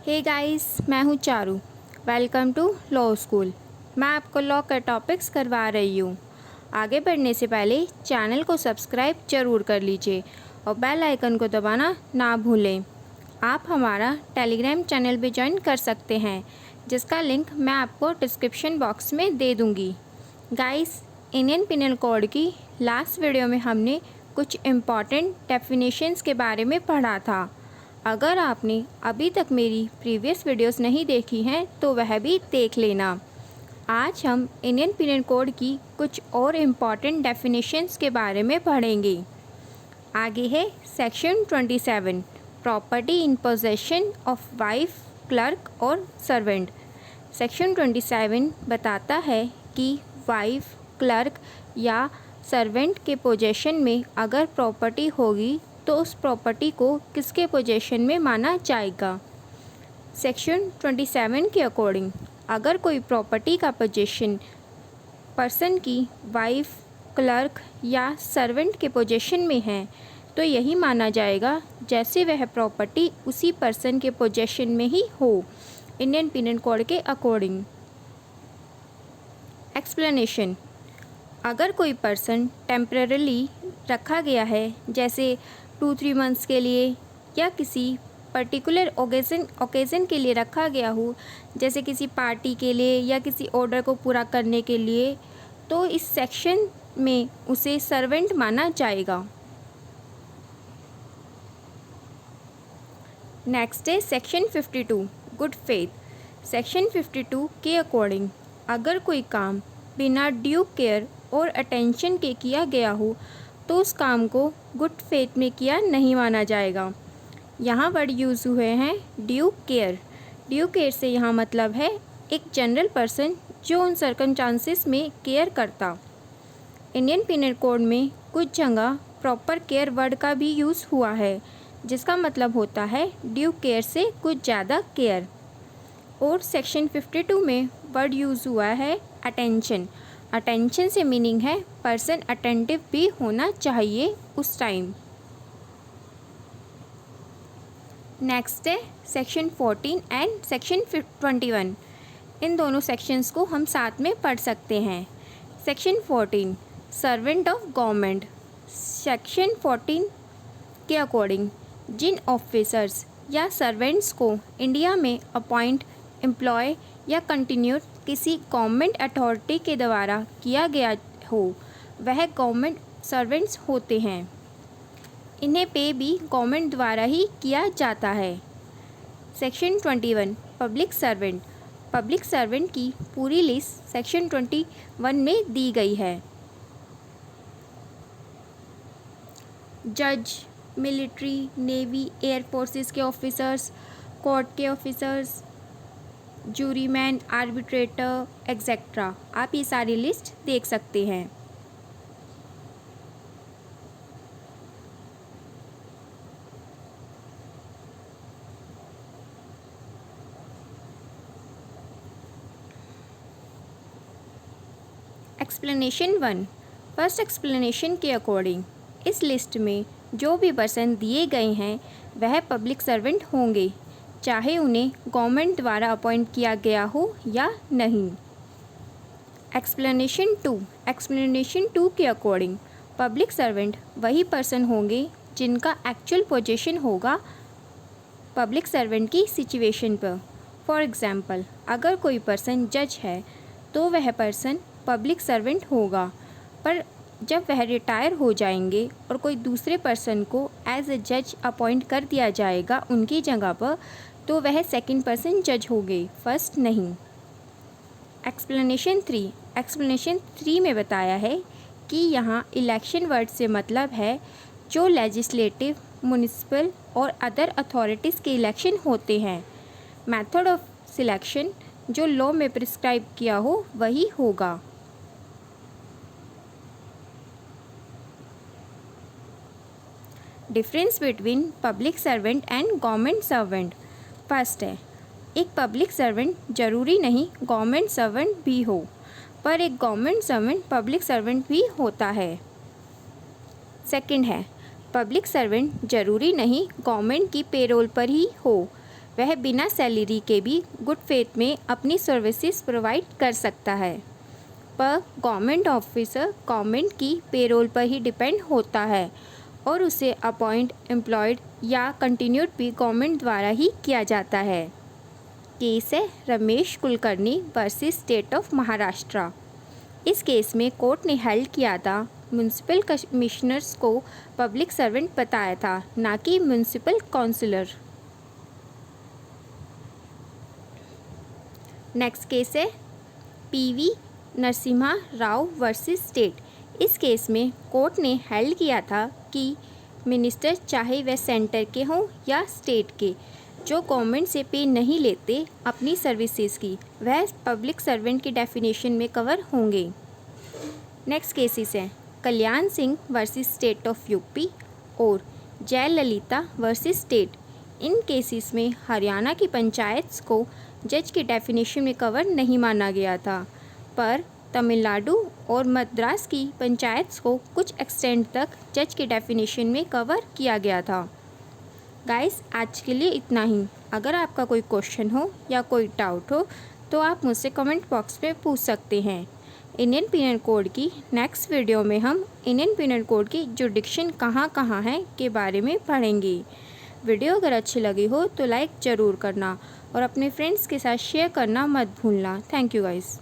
हे guys, मैं हूँ Charu. Welcome to law school. मैं आपको लॉ का टॉपिक्स करवा रही हूँ। आगे बढ़ने से पहले चैनल को सब्सक्राइब ज़रूर कर लीजिए और बेल आइकन को दबाना ना भूलें। आप हमारा टेलीग्राम चैनल भी ज्वाइन कर सकते हैं, जिसका लिंक मैं आपको डिस्क्रिप्शन बॉक्स में दे दूँगी। गाइस, इंडियन पिनल कोड की लास्ट वीडियो में हमने कुछ इम्पॉर्टेंट डेफिनेशंस के बारे में पढ़ा था। अगर आपने अभी तक मेरी प्रीवियस वीडियोस नहीं देखी हैं तो वह भी देख लेना। आज हम इंडियन पिनल कोड की कुछ और इम्पॉर्टेंट डेफिनेशंस के बारे में पढ़ेंगे। आगे है section 27, property in possession of wife, clerk और सर्वेंट। सेक्शन 27 बताता है कि वाइफ, क्लर्क या सर्वेंट के पोजेशन में अगर प्रॉपर्टी होगी तो उस प्रॉपर्टी को किसके पोजेशन में माना जाएगा। सेक्शन 27 के अकॉर्डिंग अगर कोई प्रॉपर्टी का पोजेशन पर्सन की वाइफ, क्लर्क या सर्वेंट के पोजेशन में है तो यही माना जाएगा जैसे वह प्रॉपर्टी उसी पर्सन के पोजेशन में ही हो, इंडियन पिनल कोड के अकॉर्डिंग। एक्सप्लेनेशन: अगर कोई पर्सन टेम्परेली रखा गया है, जैसे 2-3 मंथ्स के लिए, या किसी पर्टिकुलर ओकेज़न के लिए रखा गया हो, जैसे किसी पार्टी के लिए या किसी ऑर्डर को पूरा करने के लिए, तो इस सेक्शन में उसे सर्वेंट माना जाएगा। नेक्स्ट है सेक्शन 52, गुड फेथ। सेक्शन 52 के अकॉर्डिंग अगर कोई काम बिना ड्यू केयर और अटेंशन के किया गया हो तो उस काम को गुड फेथ में किया नहीं माना जाएगा। यहाँ वर्ड यूज़ हुए हैं ड्यू केयर। ड्यू केयर से यहाँ मतलब है एक जनरल पर्सन जो उन सर्कमस्टांसेस में केयर करता। इंडियन पिनल कोड में कुछ जगह प्रॉपर केयर वर्ड का भी यूज़ हुआ है, जिसका मतलब होता है ड्यू केयर से कुछ ज़्यादा केयर। और सेक्शन 52 में वर्ड यूज़ हुआ है अटेंशन। अटेंशन से मीनिंग है पर्सन अटेंटिव भी होना चाहिए उस टाइम। नेक्स्ट है सेक्शन 14 एंड सेक्शन 21। इन दोनों सेक्शंस को हम साथ में पढ़ सकते हैं। Section 14, servant of government. Section 14 के अकॉर्डिंग जिन ऑफिसर्स या सर्वेंट्स को इंडिया में अपॉइंट, एम्प्लॉय या कंटिन्यूड किसी गवर्नमेंट अथॉरिटी के द्वारा किया गया हो, वह गवर्नमेंट सर्वेंट्स होते हैं। इन्हें पे भी गवर्नमेंट द्वारा ही किया जाता है। Section 21, public servant. Public servant की पूरी लिस्ट सेक्शन 21 में दी गई है। जज, मिलिट्री, नेवी, एयर फोर्सेस के ऑफिसर्स, कोर्ट के ऑफिसर्स, जूरीमैन, आर्बिट्रेटर एक्सेट्रा। आप ये सारी लिस्ट देख सकते हैं। एक्सप्लेनेशन 1। फर्स्ट एक्सप्लेनेशन के अकॉर्डिंग इस लिस्ट में जो भी पर्सन दिए गए हैं वह पब्लिक सर्वेंट होंगे, चाहे उन्हें गवर्नमेंट द्वारा अपॉइंट किया गया हो या नहीं। एक्सप्लेनेशन 2। एक्सप्लेनेशन 2 के अकॉर्डिंग पब्लिक सर्वेंट वही पर्सन होंगे जिनका एक्चुअल पोजीशन होगा पब्लिक सर्वेंट की सिचुएशन पर। फॉर एग्जांपल, अगर कोई पर्सन जज है तो वह पर्सन पब्लिक सर्वेंट होगा, पर जब वह रिटायर हो जाएंगे और कोई दूसरे पर्सन को एज ए जज अपॉइंट कर दिया जाएगा उनकी जगह पर, तो वह सेकंड पर्सन जज होंगे, फर्स्ट नहीं। एक्सप्लेनेशन 3। एक्सप्लेनेशन 3 में बताया है कि यहाँ इलेक्शन वर्ड से मतलब है जो लेजिस्लेटिव, म्युनिसिपल और अदर अथॉरिटीज़ के इलेक्शन होते हैं। मेथड ऑफ सिलेक्शन जो लॉ में प्रिस्क्राइब किया हो वही होगा। Difference between public servant and government servant. First है, एक पब्लिक सर्वेंट ज़रूरी नहीं गवर्नमेंट सर्वेंट भी हो, पर एक गवर्नमेंट सर्वेंट पब्लिक सर्वेंट भी होता है। सेकंड है, पब्लिक सर्वेंट ज़रूरी नहीं गवर्नमेंट की पेरोल पर ही हो, वह बिना सैलरी के भी गुड फेथ में अपनी सर्विसेज प्रोवाइड कर सकता है। पर गवर्नमेंट ऑफिसर गवर्नमेंट की पेरोल पर ही डिपेंड होता है और उसे अपॉइंट, एम्प्लॉयड या कंटिन्यूड भी गवर्नमेंट द्वारा ही किया जाता है। केस है Ramesh Kulkarni versus state of Maharashtra. इस केस में कोर्ट ने हेल्ड किया था म्यूनसिपल कमिश्नर्स को पब्लिक सर्वेंट बताया था, ना कि म्यूनसिपल काउंसिलर। नेक्स्ट केस है PV Narasimha Rao versus state. इस केस में कोर्ट ने हेल्ड किया था कि मिनिस्टर चाहे वह सेंटर के हों या स्टेट के, जो गवर्नमेंट से पे नहीं लेते अपनी सर्विसेज की, वह पब्लिक सर्वेंट की डेफिनेशन में कवर होंगे। नेक्स्ट केसेस हैं Kalyan Singh versus state of UP और जयललिता वर्सेस स्टेट। इन केसेस में हरियाणा की पंचायत्स को जज की डेफिनेशन में कवर नहीं माना गया था, पर तमिलनाडु और मद्रास की पंचायत्स को कुछ एक्सटेंड तक जज की डेफिनेशन में कवर किया गया था। गाइस, आज के लिए इतना ही। अगर आपका कोई क्वेश्चन हो या कोई डाउट हो तो आप मुझसे कमेंट बॉक्स में पूछ सकते हैं। इंडियन पिनल कोड की नेक्स्ट वीडियो में हम इंडियन पिनल कोड की जुडिक्शन कहाँ कहाँ है के बारे में पढ़ेंगे। वीडियो अगर अच्छी लगी हो तो लाइक ज़रूर करना और अपने फ्रेंड्स के साथ शेयर करना मत भूलना। Thank you guys.